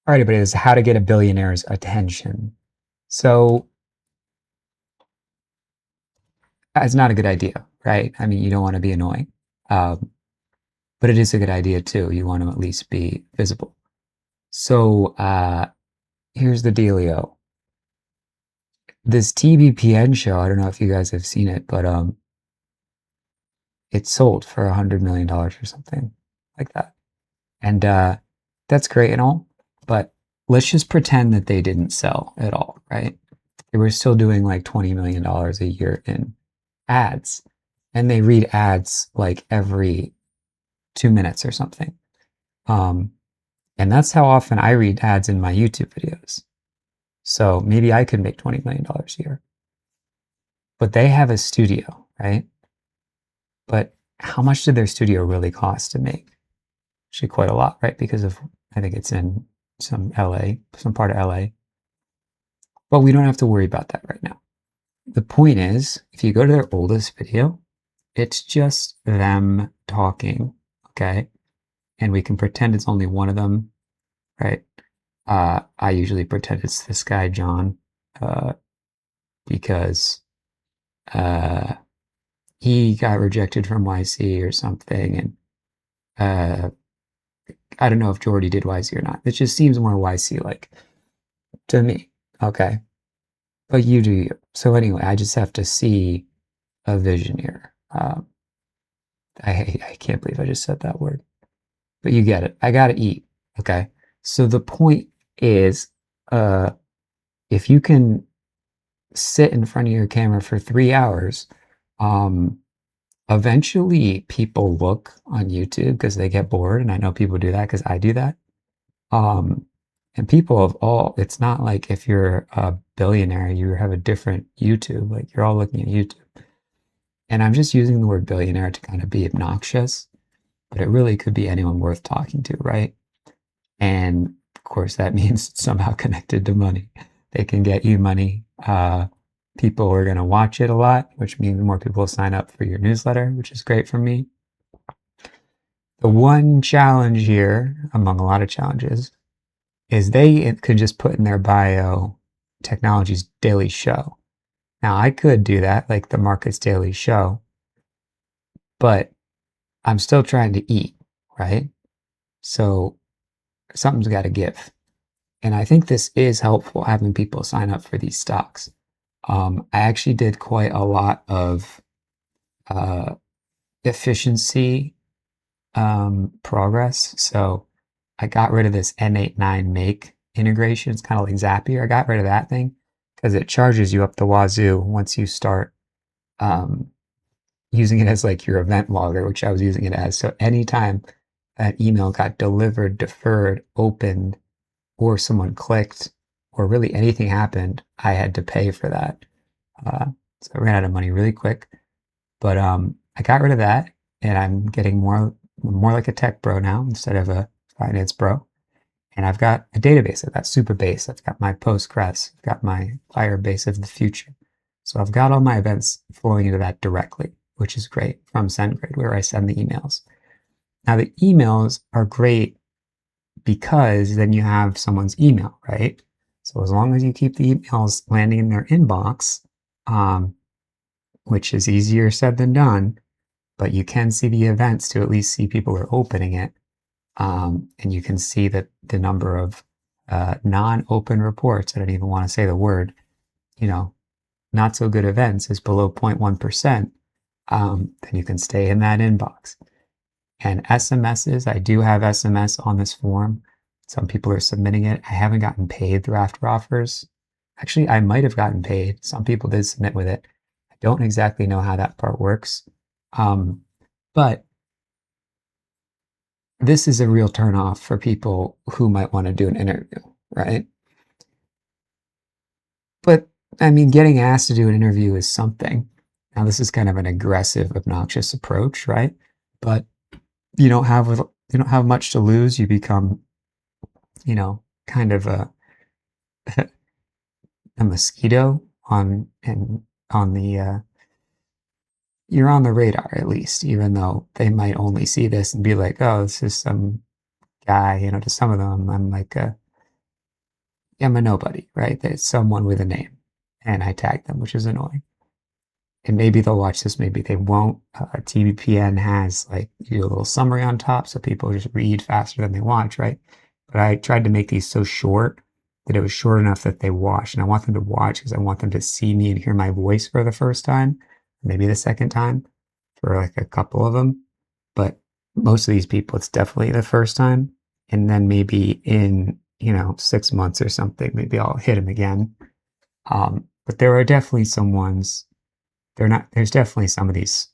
All right, everybody, this is how to get a billionaire's attention. So it's not a good idea, right? I mean, you don't want to be annoying, um, but it is a good idea too. You want to at least be visible. So here's the dealio. This TBPN show, I don't know if you guys have seen it, but it sold for $100 million or something like that. And that's great and all, but let's just pretend that they didn't sell at all, right? They were still doing like $20 million a year in ads, and they read ads like every 2 minutes or something. Um, and that's how often I read ads in my YouTube videos. So maybe I could make $20 million a year. But they have a studio, right? But how much did their studio really cost to make? Actually, quite a lot, right? Because of, I think it's in some LA, some part of LA. But we don't have to worry about that right now. The point is, if you go to their oldest video, it's just them talking, okay? And we can pretend it's only one of them, right? I usually pretend it's this guy, John, because he got rejected from YC or something. And I don't know if Jordy did YC or not. It just seems more YC like to me, okay? But you do you. So anyway, I just have to see a vision here. I can't believe I just said that word. But you get it. I gotta eat. Okay. So the point is, if you can sit in front of your camera for 3 hours, eventually people look on YouTube because they get bored, and I know people do that because I do that. And people of all, it's not like if you're a billionaire, you have a different YouTube. Like you're all looking at YouTube. And I'm just using the word billionaire to kind of be obnoxious, but it really could be anyone worth talking to, right? And of course, that means it's somehow connected to money. They can get you money. People are going to watch it a lot, which means more people will sign up for your newsletter, which is great for me. The one challenge here, among a lot of challenges, is they could just put in their bio Technology's daily show. Now, I could do that, like the Market's daily show, but I'm still trying to eat, right? So something's got to give. And I think this is helpful, having people sign up for these stocks. I actually did quite a lot of efficiency progress. So I got rid of this N89 make integration. It's kind of like Zapier. I got rid of that thing because it charges you up the wazoo once you start using it as like your event logger, which I was using it as. So anytime that email got delivered, deferred, opened, or someone clicked, or really anything happened, I had to pay for that. So I ran out of money really quick. But I got rid of that, and I'm getting more like a tech bro now instead of a finance bro. And I've got a database. I've got Supabase. I've got my Postgres. I've got my Firebase of the future. So I've got all my events flowing into that directly, which is great, from SendGrid, where I send the emails. Now the emails are great because then you have someone's email, right? So as long as you keep the emails landing in their inbox, which is easier said than done, but you can see the events to at least see people are opening it. And you can see that the number of non-open reports, I don't even want to say the word, not so good events is below 0.1%, then you can stay in that inbox. And SMSs, I do have SMS on this form. Some people are submitting it. I haven't gotten paid through after offers. Actually, I might have gotten paid. Some people did submit with it. I don't exactly know how that part works. But this is a real turnoff for people who might want to do an interview, right? But I mean, getting asked to do an interview is something. Now, this is kind of an aggressive, obnoxious approach, right? But you don't have much to lose. You become, kind of a mosquito on the you're on the radar at least, even though they might only see this and be like, oh, this is some guy. To some of them, I'm like I'm a nobody, right? There's someone with a name, and I tag them, which is annoying. And maybe they'll watch this, maybe they won't. TBPN has like you do a little summary on top, so people just read faster than they watch, right? But I tried to make these so short that it was short enough that they watch, and I want them to watch because I want them to see me and hear my voice for the first time, maybe the second time, for like a couple of them. But most of these people, it's definitely the first time, and then maybe in 6 months or something, maybe I'll hit them again. But there are definitely some ones they're not there's definitely some of these,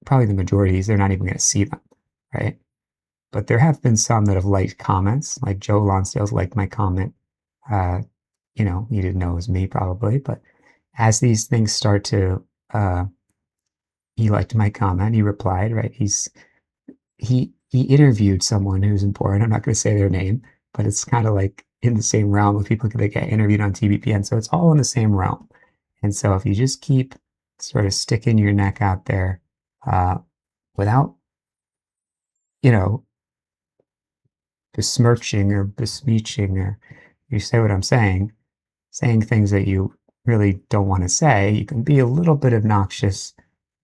probably the majority of these, they're not even gonna see them, right? But there have been some that have liked comments, like Joe Lonsdale's liked my comment. Uh, he didn't know it was me probably, but as these things start to, uh, he liked my comment, he replied, right? He interviewed someone who's important. I'm not gonna say their name, but it's kind of like in the same realm of people that get interviewed on TBPN. So it's all in the same realm. And so if you just keep sort of sticking your neck out there, uh, without, you know, besmirching or bespeeching, or you say what I'm saying things that you really don't want to say, you can be a little bit obnoxious,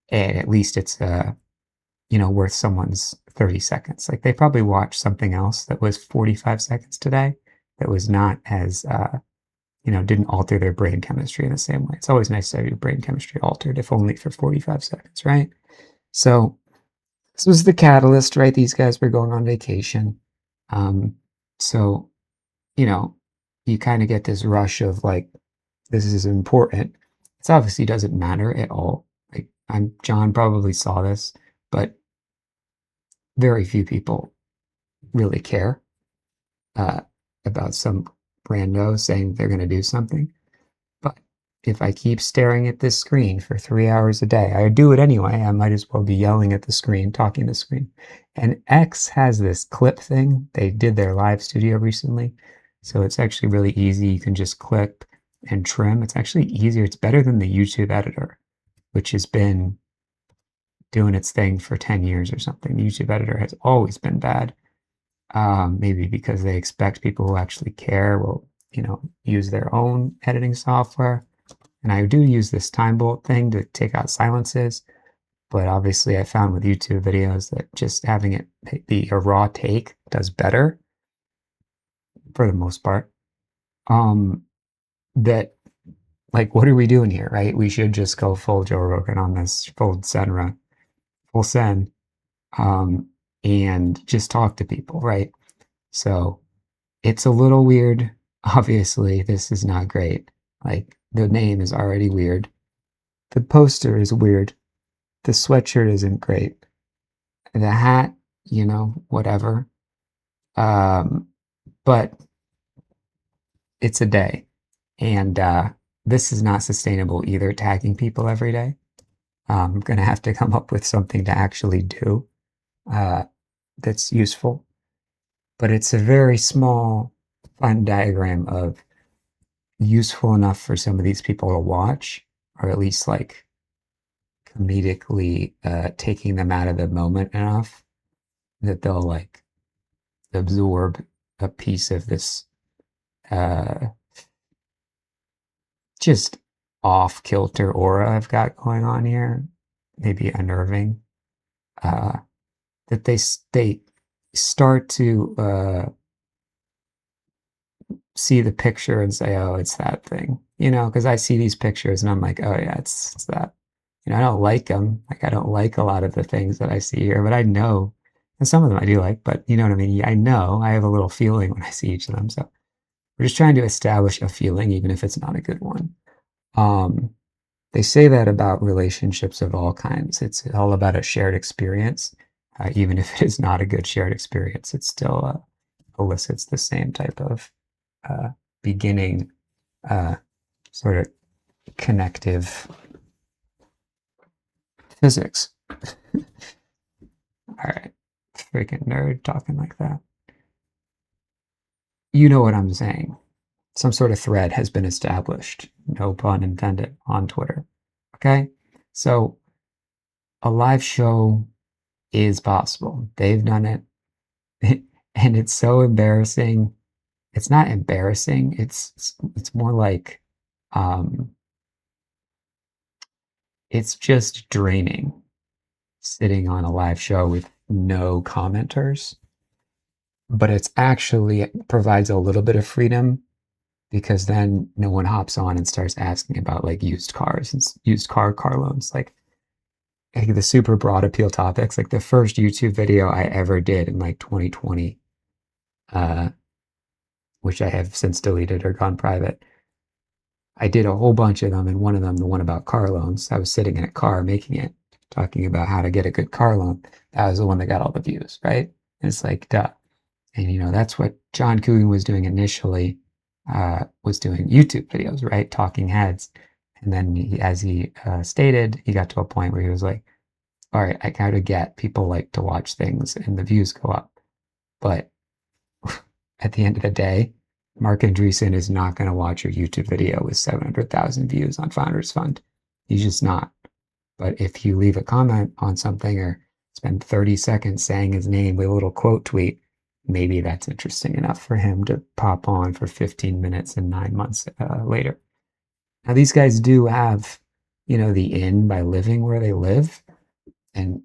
and at least it's worth someone's 30 seconds. Like they probably watched something else that was 45 seconds today that was not as didn't alter their brain chemistry in the same way. It's always nice to have your brain chemistry altered, if only for 45 seconds, right? So this was the catalyst, right? These guys were going on vacation. Um, so, you know, you kind of get this rush of like, this is important. It obviously doesn't matter at all. Like John probably saw this, but very few people really care uh, about some rando saying they're going to do something. But if I keep staring at this screen for 3 hours a day, I do it anyway. I might as well be yelling at the screen, talking to the screen. And X has this clip thing. They did their live studio recently. So it's actually really easy. You can just click and trim. It's actually easier. It's better than the YouTube editor, which has been doing its thing for 10 years or something. The YouTube editor has always been bad. Maybe because they expect people who actually care will, use their own editing software. And I do use this time bolt thing to take out silences, but obviously I found with YouTube videos that just having it be a raw take does better for the most part. Um, that like, what are we doing here, right? We should just go full Joe Rogan on this, full send, um, and just talk to people, right? So it's a little weird. Obviously, this is not great. Like, the name is already weird. The poster is weird. The sweatshirt isn't great. The hat, whatever. Um, but it's a day. And this is not sustainable either, tagging people every day. I'm going to have to come up with something to actually do uh, that's useful. But it's a very small, fun diagram of useful enough for some of these people to watch, or at least like comedically taking them out of the moment enough that they'll like absorb a piece of this uh, just off kilter aura I've got going on here, maybe unnerving. Uh, that they start to see the picture and say, "Oh, it's that thing," because I see these pictures and I'm like, "Oh yeah, it's that." I don't like them. Like I don't like a lot of the things that I see here, but I know, and some of them I do like. But you know what I mean? Yeah, I know I have a little feeling when I see each of them. So we're just trying to establish a feeling, even if it's not a good one. Um, they say that about relationships of all kinds. It's all about a shared experience. Even if it is not a good shared experience, it still elicits the same type of uh, beginning uh, sort of connective physics. All right, freaking nerd talking like that. You know what I'm saying. Some sort of thread has been established, no pun intended, on Twitter. Okay? So a live show is possible. They've done it. And it's so embarrassing it's not embarrassing. It's more like um, it's just draining sitting on a live show with no commenters, but it's actually it provides a little bit of freedom because then no one hops on and starts asking about like used cars and used car loans, like the super broad appeal topics. Like the first YouTube video I ever did in like 2020, uh, which I have since deleted or gone private. I did a whole bunch of them, and one of them, the one about car loans, I was sitting in a car making it, talking about how to get a good car loan. That was the one that got all the views, right? And it's like, duh. And that's what John Coogan was doing initially, was doing YouTube videos, right? Talking heads. And then as he stated, he got to a point where he was like, all right, I gotta get people like to watch things and the views go up. But at the end of the day, Mark Andreessen is not going to watch your YouTube video with 700,000 views on Founders Fund. He's just not. But if you leave a comment on something or spend 30 seconds saying his name with a little quote tweet, maybe that's interesting enough for him to pop on for 15 minutes and 9 months later. Now, these guys do have, the in by living where they live and,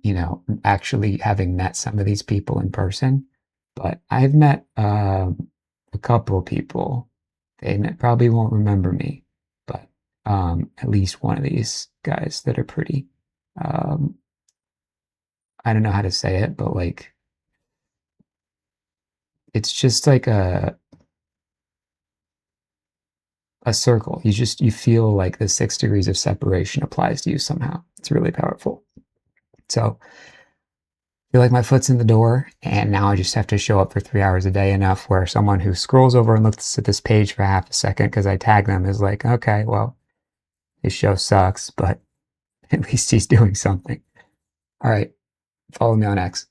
actually having met some of these people in person. But I've met a couple of people. They probably won't remember me, but at least one of these guys that are pretty, um, I don't know how to say it, but like, it's just like a circle. You feel like the 6 degrees of separation applies to you somehow. It's really powerful. So I feel like my foot's in the door, and now I just have to show up for 3 hours a day enough where someone who scrolls over and looks at this page for half a second because I tag them is like, okay, well, his show sucks, but at least he's doing something. All right, follow me on X.